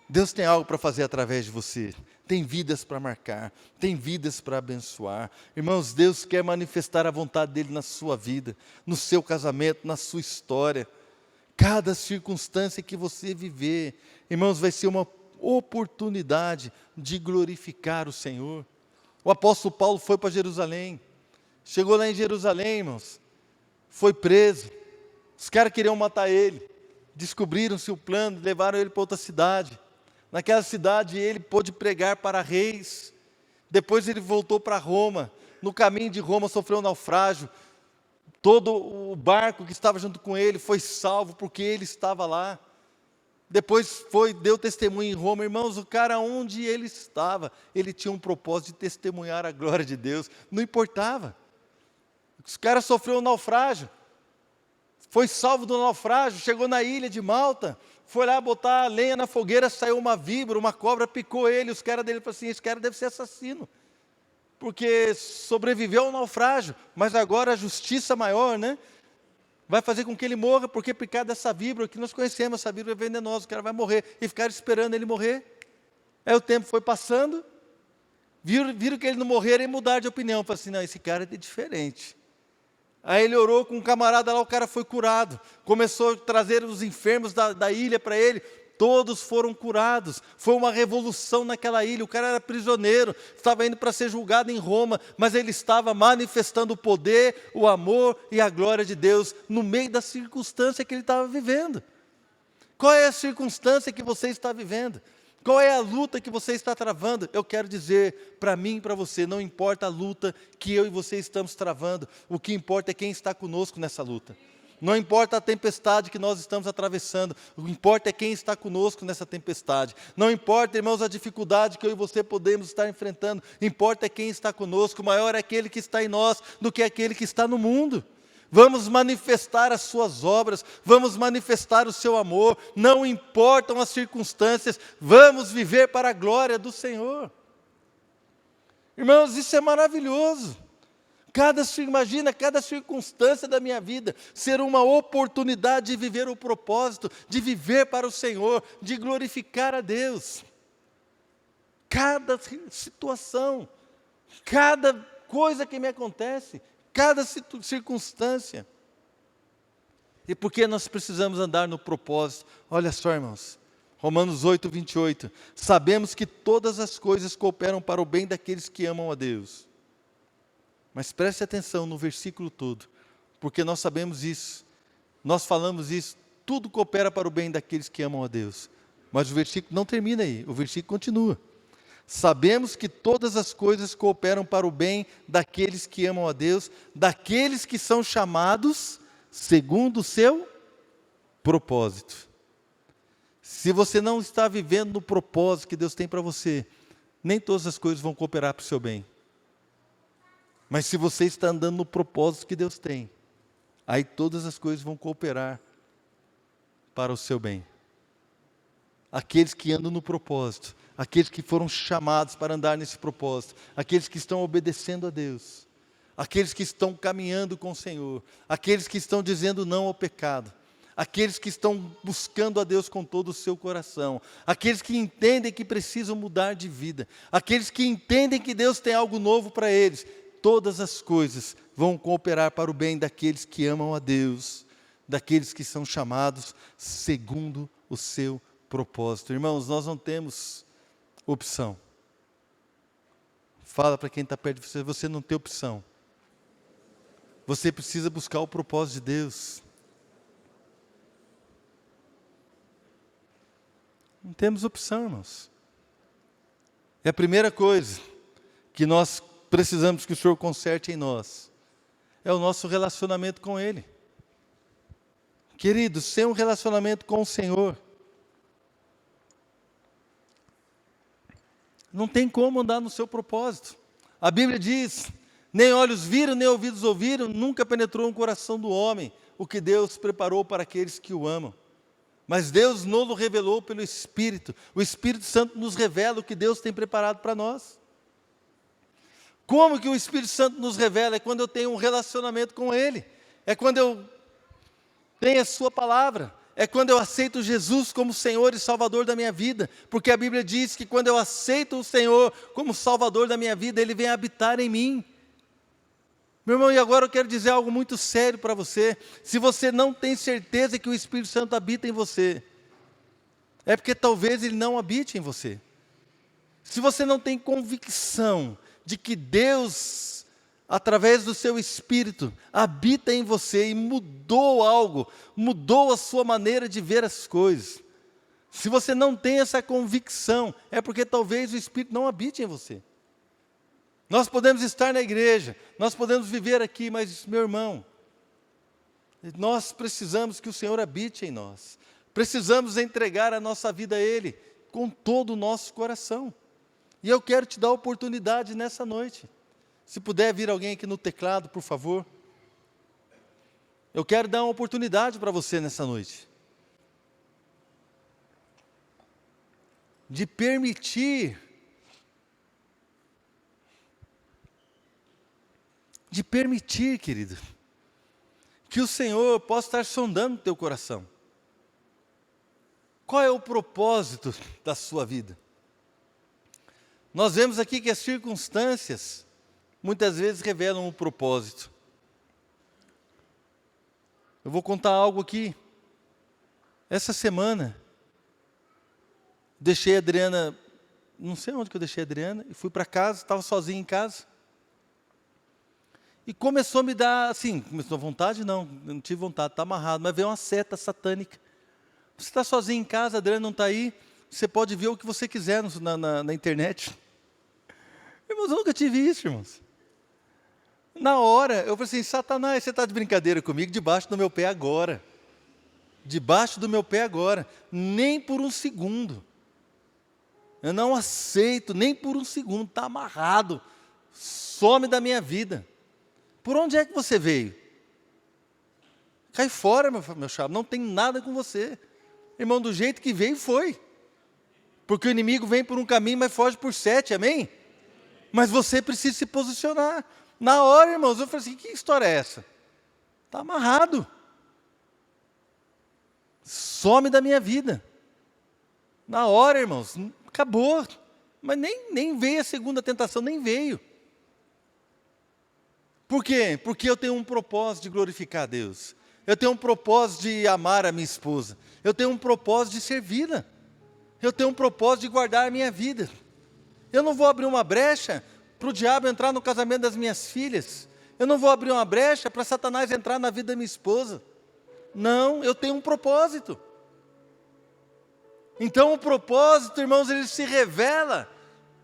Deus tem algo para fazer através de você. Tem vidas para marcar, tem vidas para abençoar. Irmãos, Deus quer manifestar a vontade dEle na sua vida, no seu casamento, na sua história. Cada circunstância que você viver, irmãos, vai ser uma oportunidade de glorificar o Senhor. O apóstolo Paulo foi para Jerusalém. Chegou lá em Jerusalém, irmãos, foi preso. Os caras queriam matar ele. Descobriram-se o plano, levaram ele para outra cidade. Naquela cidade ele pôde pregar para reis. Depois ele voltou para Roma. No caminho de Roma sofreu um naufrágio. Todo o barco que estava junto com ele foi salvo porque ele estava lá. Depois deu testemunho em Roma. Irmãos, o cara onde ele estava, ele tinha um propósito de testemunhar a glória de Deus. Não importava. Os caras sofreram um naufrágio. Foi salvo do naufrágio, chegou na ilha de Malta, foi lá botar lenha na fogueira, saiu uma víbora, uma cobra picou ele, os caras dele falaram assim, esse cara deve ser assassino, porque sobreviveu ao naufrágio, mas agora a justiça maior, né, vai fazer com que ele morra, porque picado dessa víbora, que nós conhecemos, essa víbora é venenosa, o cara vai morrer, e ficaram esperando ele morrer. Aí o tempo foi passando, viram que ele não morreu, e mudaram de opinião, falaram assim, não, esse cara é diferente. Aí ele orou com um camarada lá, o cara foi curado. Começou a trazer os enfermos da ilha para ele. Todos foram curados. Foi uma revolução naquela ilha. O cara era prisioneiro, estava indo para ser julgado em Roma, mas ele estava manifestando o poder, o amor e a glória de Deus no meio da circunstância que ele estava vivendo. Qual é a circunstância que você está vivendo? Qual é a luta que você está travando? Eu quero dizer para mim e para você, não importa a luta que eu e você estamos travando, o que importa é quem está conosco nessa luta. Não importa a tempestade que nós estamos atravessando, o que importa é quem está conosco nessa tempestade. Não importa, irmãos, a dificuldade que eu e você podemos estar enfrentando, importa é quem está conosco, maior é aquele que está em nós do que aquele que está no mundo. Vamos manifestar as suas obras, vamos manifestar o seu amor, não importam as circunstâncias, vamos viver para a glória do Senhor. Irmãos, isso é maravilhoso. Imagina cada circunstância da minha vida ser uma oportunidade de viver o propósito, de viver para o Senhor, de glorificar a Deus. Cada situação, cada coisa que me acontece, cada circunstância. E por que nós precisamos andar no propósito? Olha só, irmãos, Romanos 8, 28. Sabemos que todas as coisas cooperam para o bem daqueles que amam a Deus. Mas preste atenção no versículo todo, porque nós sabemos isso, nós falamos isso, tudo coopera para o bem daqueles que amam a Deus. Mas o versículo não termina aí, o versículo continua. Sabemos que todas as coisas cooperam para o bem daqueles que amam a Deus, daqueles que são chamados segundo o seu propósito. Se você não está vivendo no propósito que Deus tem para você, nem todas as coisas vão cooperar para o seu bem. Mas se você está andando no propósito que Deus tem, aí todas as coisas vão cooperar para o seu bem. Aqueles que andam no propósito, aqueles que foram chamados para andar nesse propósito, aqueles que estão obedecendo a Deus, aqueles que estão caminhando com o Senhor, aqueles que estão dizendo não ao pecado, aqueles que estão buscando a Deus com todo o seu coração, aqueles que entendem que precisam mudar de vida, aqueles que entendem que Deus tem algo novo para eles, todas as coisas vão cooperar para o bem daqueles que amam a Deus, daqueles que são chamados segundo o seu propósito. Irmãos, nós não temos opção. Fala para quem está perto de você, você não tem opção. Você precisa buscar o propósito de Deus. Não temos opção, irmãos. É a primeira coisa que nós precisamos que o Senhor conserte em nós. É o nosso relacionamento com Ele. Queridos, sem um relacionamento com o Senhor, não tem como andar no seu propósito. A Bíblia diz, nem olhos viram, nem ouvidos ouviram, nunca penetrou no coração do homem o que Deus preparou para aqueles que o amam. Mas Deus nos revelou pelo Espírito. O Espírito Santo nos revela o que Deus tem preparado para nós. Como que o Espírito Santo nos revela? É quando eu tenho um relacionamento com Ele. É quando eu tenho a sua palavra. É quando eu aceito Jesus como Senhor e Salvador da minha vida. Porque a Bíblia diz que quando eu aceito o Senhor como Salvador da minha vida, Ele vem habitar em mim. Meu irmão, e agora eu quero dizer algo muito sério para você. Se você não tem certeza que o Espírito Santo habita em você, é porque talvez ele não habite em você. Se você não tem convicção de que Deus, através do seu Espírito, habita em você e mudou algo, mudou a sua maneira de ver as coisas. Se você não tem essa convicção, é porque talvez o Espírito não habite em você. Nós podemos estar na igreja, nós podemos viver aqui, mas, meu irmão, nós precisamos que o Senhor habite em nós. Precisamos entregar a nossa vida a Ele com todo o nosso coração. E eu quero te dar a oportunidade nessa noite. Se puder vir alguém aqui no teclado, por favor. Eu quero dar uma oportunidade para você nessa noite. De permitir querido, que o Senhor possa estar sondando o teu coração. Qual é o propósito da sua vida? Nós vemos aqui que as circunstâncias, muitas vezes revelam um propósito. Eu vou contar algo aqui. Essa semana, deixei a Adriana, não sei onde que eu deixei a Adriana, e fui para casa, estava sozinho em casa. E começou a me dar, assim, começou a vontade? Não tive vontade, está amarrado, mas veio uma seta satânica. Você está sozinho em casa, a Adriana não está aí, você pode ver o que você quiser na internet. Irmãos, eu nunca tive isso, irmãos. Na hora, eu falei assim, Satanás, você está de brincadeira comigo? Debaixo do meu pé agora. Debaixo do meu pé agora. Nem por um segundo. Eu não aceito, nem por um segundo, está amarrado. Some da minha vida. Por onde é que você veio? Cai fora, meu chapa, não tem nada com você. Irmão, do jeito que veio, foi. Porque o inimigo vem por um caminho, mas foge por 7, amém? Mas você precisa se posicionar. Na hora, irmãos, eu falei assim, que história é essa? Está amarrado. Some da minha vida. Na hora, irmãos, acabou. Mas nem veio a segunda tentação, nem veio. Por quê? Porque eu tenho um propósito de glorificar a Deus. Eu tenho um propósito de amar a minha esposa. Eu tenho um propósito de servi-la. Eu tenho um propósito de guardar a minha vida. Eu não vou abrir uma brecha para o diabo entrar no casamento das minhas filhas. Eu não vou abrir uma brecha para Satanás entrar na vida da minha esposa. Não, eu tenho um propósito. Então o propósito, irmãos, ele se revela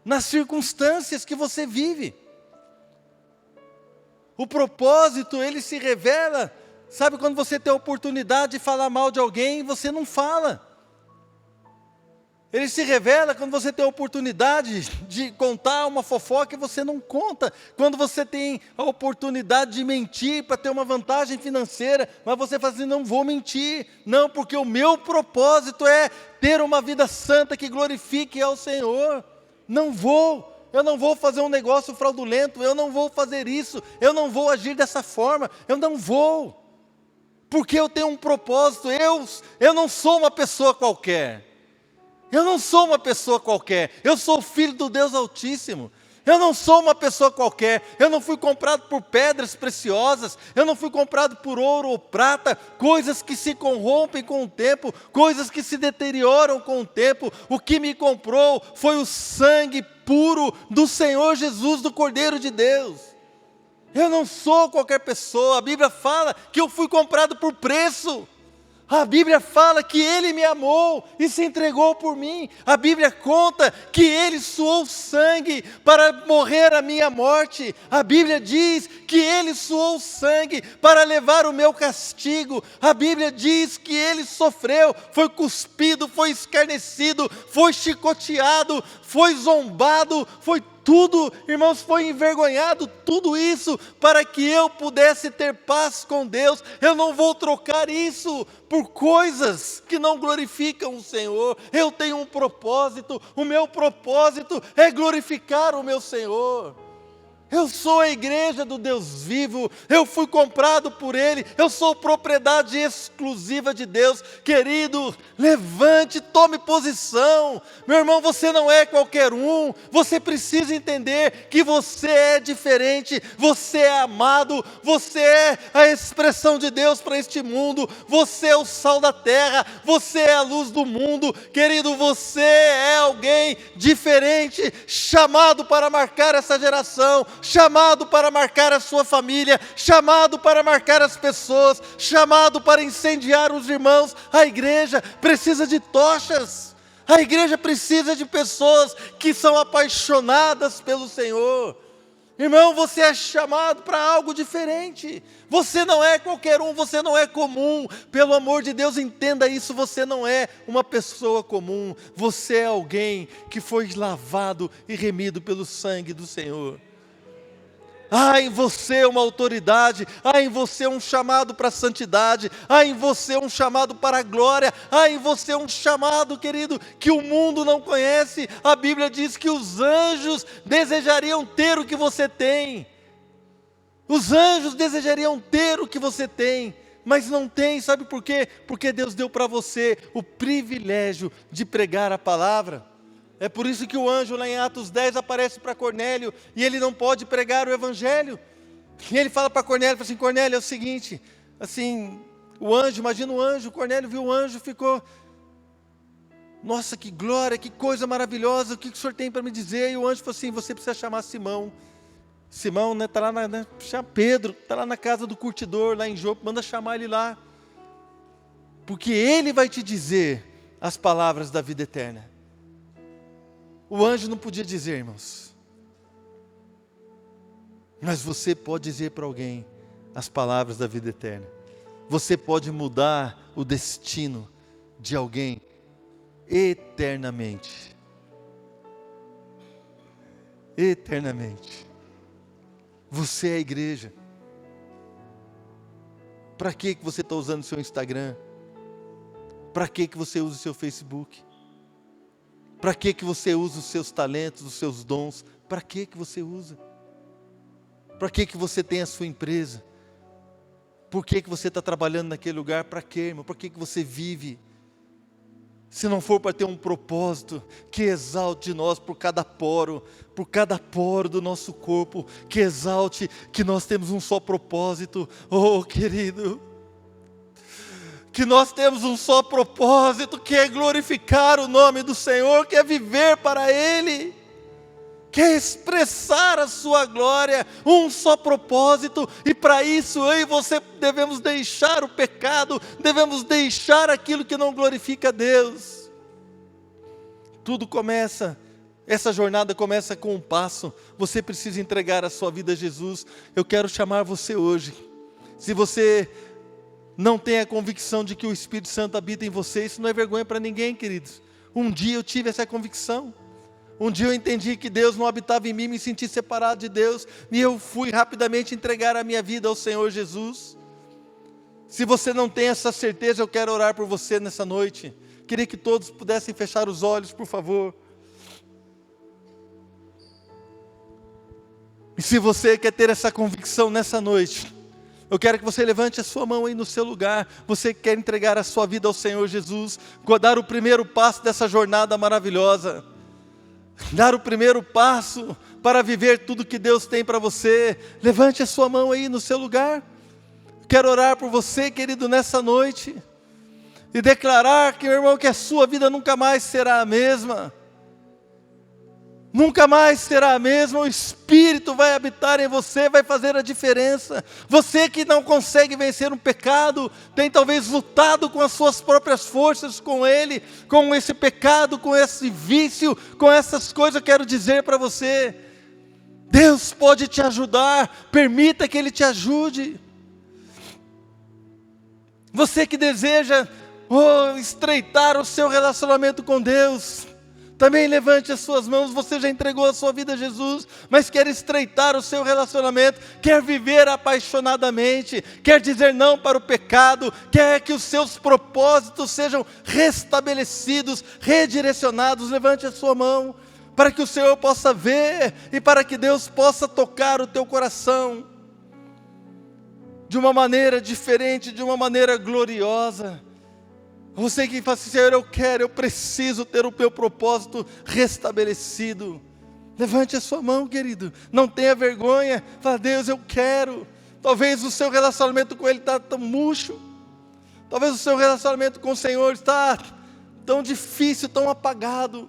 nas circunstâncias que você vive. O propósito, ele se revela, sabe, quando você tem a oportunidade de falar mal de alguém, você não fala. Ele se revela quando você tem a oportunidade de contar uma fofoca e você não conta. Quando você tem a oportunidade de mentir para ter uma vantagem financeira, mas você fala assim, não vou mentir. Não, porque o meu propósito é ter uma vida santa que glorifique ao Senhor. Eu não vou fazer um negócio fraudulento, eu não vou fazer isso, eu não vou agir dessa forma, eu não vou. Porque eu tenho um propósito, eu não sou uma pessoa qualquer. Eu não sou uma pessoa qualquer, eu sou filho do Deus Altíssimo. Eu não sou uma pessoa qualquer, eu não fui comprado por pedras preciosas, eu não fui comprado por ouro ou prata, coisas que se corrompem com o tempo, coisas que se deterioram com o tempo. O que me comprou foi o sangue puro do Senhor Jesus, do Cordeiro de Deus. Eu não sou qualquer pessoa, a Bíblia fala que eu fui comprado por preço. A Bíblia fala que Ele me amou e se entregou por mim. A Bíblia conta que Ele suou sangue para morrer a minha morte. A Bíblia diz que Ele suou sangue para levar o meu castigo. A Bíblia diz que Ele sofreu, foi cuspido, foi escarnecido, foi chicoteado, foi zombado, foi tudo, irmãos, foi envergonhado, tudo isso para que eu pudesse ter paz com Deus. Eu não vou trocar isso por coisas que não glorificam o Senhor. Eu tenho um propósito, o meu propósito é glorificar o meu Senhor. Eu sou a igreja do Deus vivo, eu fui comprado por Ele, eu sou propriedade exclusiva de Deus. Querido, levante, tome posição. Meu irmão, você não é qualquer um, você precisa entender que você é diferente, você é amado, você é a expressão de Deus para este mundo, você é o sal da terra, você é a luz do mundo. Querido, você é alguém diferente, chamado para marcar essa geração, chamado para marcar a sua família, chamado para marcar as pessoas, chamado para incendiar os irmãos. A igreja precisa de tochas, a igreja precisa de pessoas que são apaixonadas pelo Senhor. Irmão, você é chamado para algo diferente, você não é qualquer um, você não é comum. Pelo amor de Deus, entenda isso, você não é uma pessoa comum, você é alguém que foi lavado e remido pelo sangue do Senhor. Há em você uma autoridade, há em você um chamado para a santidade, há em você um chamado para a glória, há em você um chamado, querido, que o mundo não conhece. A Bíblia diz que os anjos desejariam ter o que você tem. Os anjos desejariam ter o que você tem, mas não tem, sabe por quê? Porque Deus deu para você o privilégio de pregar a palavra. É por isso que o anjo lá em Atos 10 aparece para Cornélio e ele não pode pregar o evangelho. E ele fala para Cornélio, fala assim, Cornélio, é o seguinte, assim, o anjo, imagina o anjo, Cornélio viu o anjo, ficou, nossa, que glória, que coisa maravilhosa, o que o senhor tem para me dizer? E o anjo falou assim, você precisa chamar Simão. Simão, né, está lá, chama Pedro, está lá na casa do curtidor, lá em Jope, manda chamar ele lá. Porque ele vai te dizer as palavras da vida eterna. O anjo não podia dizer, irmãos. Mas você pode dizer para alguém as palavras da vida eterna. Você pode mudar o destino de alguém eternamente. Eternamente. Você é a igreja. Para que você está usando o seu Instagram? Para que você usa o seu Facebook? Para que você usa os seus talentos, os seus dons? Para que você usa? Para que você tem a sua empresa? Por que você está trabalhando naquele lugar? Para quê, irmão? Para que você vive? Se não for para ter um propósito que exalte nós por cada poro do nosso corpo, que exalte que nós temos um só propósito, oh querido, que nós temos um só propósito, que é glorificar o nome do Senhor, que é viver para Ele, que é expressar a sua glória, um só propósito. E para isso eu e você devemos deixar o pecado, devemos deixar aquilo que não glorifica a Deus. Tudo começa Essa jornada começa com um passo. Você precisa entregar a sua vida a Jesus. Eu quero chamar você hoje. Se você não tem a convicção de que o Espírito Santo habita em você, isso não é vergonha para ninguém, queridos. Um dia eu tive essa convicção. Um dia eu entendi que Deus não habitava em mim, me senti separado de Deus, e eu fui rapidamente entregar a minha vida ao Senhor Jesus. Se você não tem essa certeza, eu quero orar por você nessa noite. Queria que todos pudessem fechar os olhos, por favor. E se você quer ter essa convicção nessa noite, eu quero que você levante a sua mão aí no seu lugar. Você quer entregar a sua vida ao Senhor Jesus, dar o primeiro passo dessa jornada maravilhosa, dar o primeiro passo para viver tudo que Deus tem para você. Levante a sua mão aí no seu lugar. Quero orar por você, querido, nessa noite, e declarar que, meu irmão, que a sua vida nunca mais será a mesma. Nunca mais será a mesma. O Espírito vai habitar em você, vai fazer a diferença. Você que não consegue vencer um pecado, tem talvez lutado com as suas próprias forças, com ele, com esse pecado, com esse vício, com essas coisas. Eu quero dizer para você, Deus pode te ajudar, permita que Ele te ajude. Você que deseja estreitar o seu relacionamento com Deus, também levante as suas mãos. Você já entregou a sua vida a Jesus, mas quer estreitar o seu relacionamento, quer viver apaixonadamente, quer dizer não para o pecado, quer que os seus propósitos sejam restabelecidos, redirecionados. Levante a sua mão, para que o Senhor possa ver, e para que Deus possa tocar o teu coração, de uma maneira diferente, de uma maneira gloriosa. Você que fala assim, Senhor, eu preciso ter o meu propósito restabelecido. Levante a sua mão, querido, não tenha vergonha, fala, Deus, eu quero. Talvez o seu relacionamento com Ele está tão murcho, talvez o seu relacionamento com o Senhor está tão difícil, tão apagado,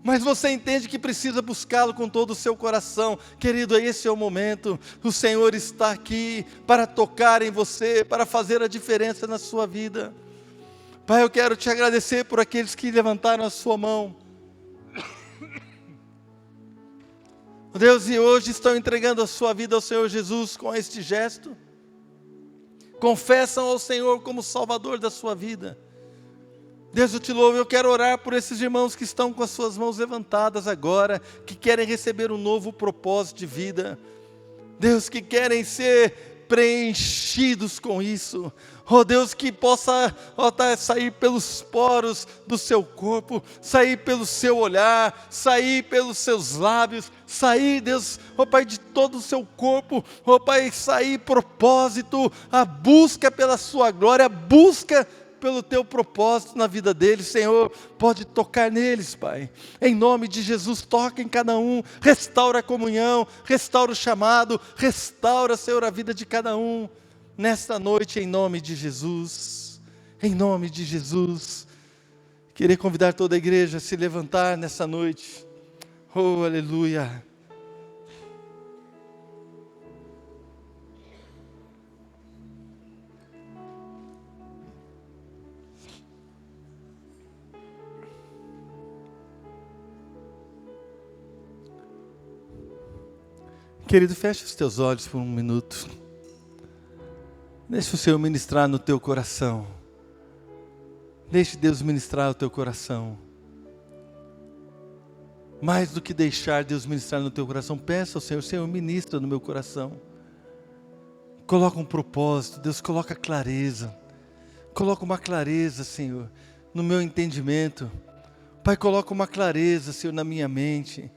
mas você entende que precisa buscá-lo com todo o seu coração. Querido, esse é o momento. O Senhor está aqui para tocar em você, para fazer a diferença na sua vida. Pai, eu quero te agradecer por aqueles que levantaram a sua mão, Deus, e hoje estão entregando a sua vida ao Senhor Jesus com este gesto. Confessam ao Senhor como Salvador da sua vida. Deus, eu te louvo. Eu quero orar por esses irmãos que estão com as suas mãos levantadas agora, que querem receber um novo propósito de vida. Deus, que querem ser preenchidos com isso. Oh Deus, que possa sair pelos poros do seu corpo, sair pelo seu olhar, sair pelos seus lábios, sair, Deus, oh Pai, de todo o seu corpo, oh Pai, sair propósito, a busca pela sua glória, a busca pelo teu propósito na vida deles. Senhor, pode tocar neles, Pai, em nome de Jesus. Toca em cada um, restaura a comunhão, restaura o chamado, restaura, Senhor, a vida de cada um, nesta noite, em nome de Jesus, em nome de Jesus. Queria convidar toda a igreja a se levantar nessa noite. Oh, aleluia. Querido, feche os teus olhos por um minuto. Deixe o Senhor ministrar no teu coração. Deixe Deus ministrar o teu coração. Mais do que deixar Deus ministrar no teu coração, peça ao Senhor, Senhor, ministra no meu coração. Coloca um propósito, Deus, coloca clareza. Coloca uma clareza, Senhor, no meu entendimento. Pai, coloca uma clareza, Senhor, na minha mente.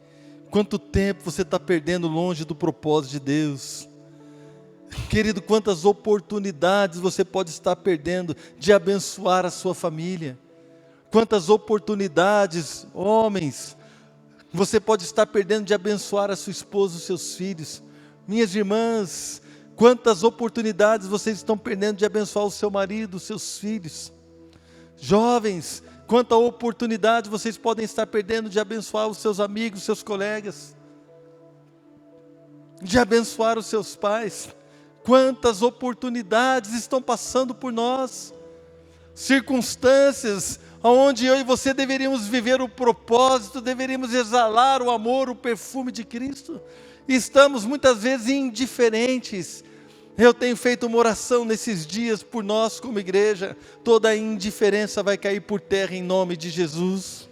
Quanto tempo você está perdendo longe do propósito de Deus? Querido, quantas oportunidades você pode estar perdendo de abençoar a sua família? Quantas oportunidades, homens, você pode estar perdendo de abençoar a sua esposa, os seus filhos? Minhas irmãs, quantas oportunidades vocês estão perdendo de abençoar o seu marido, os seus filhos? Jovens, quanta oportunidade vocês podem estar perdendo de abençoar os seus amigos, os seus colegas, de abençoar os seus pais. Quantas oportunidades estão passando por nós, circunstâncias, onde eu e você deveríamos viver o propósito, deveríamos exalar o amor, o perfume de Cristo. E estamos muitas vezes indiferentes. Eu tenho feito uma oração nesses dias por nós como igreja. Toda a indiferença vai cair por terra em nome de Jesus.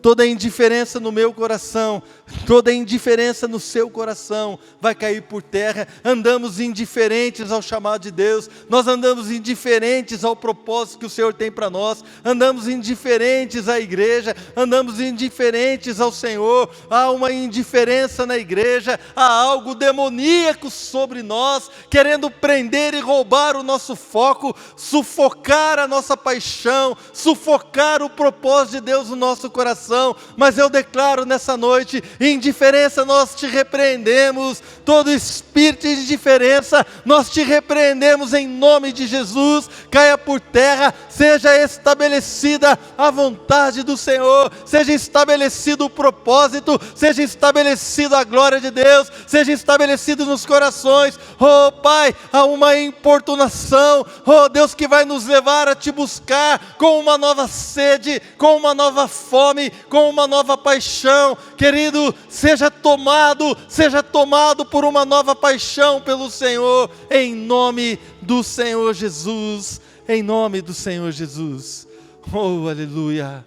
Toda a indiferença no meu coração, toda a indiferença no seu coração vai cair por terra. Andamos indiferentes ao chamado de Deus, nós andamos indiferentes ao propósito que o Senhor tem para nós, andamos indiferentes à igreja, andamos indiferentes ao Senhor. Há uma indiferença na igreja, há algo demoníaco sobre nós, querendo prender e roubar o nosso foco, sufocar a nossa paixão, sufocar o propósito de Deus no nosso coração. Mas eu declaro nessa noite, indiferença, nós te repreendemos, todo espírito de indiferença, nós te repreendemos em nome de Jesus, caia por terra, seja estabelecida a vontade do Senhor, seja estabelecido o propósito, seja estabelecida a glória de Deus, seja estabelecido nos corações. Oh Pai, há uma importunação, oh Deus, que vai nos levar a te buscar com uma nova sede, com uma nova fome, com uma nova paixão. Querido, seja tomado por uma nova paixão pelo Senhor, em nome do Senhor Jesus, em nome do Senhor Jesus. Oh, aleluia,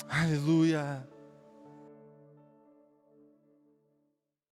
aleluia.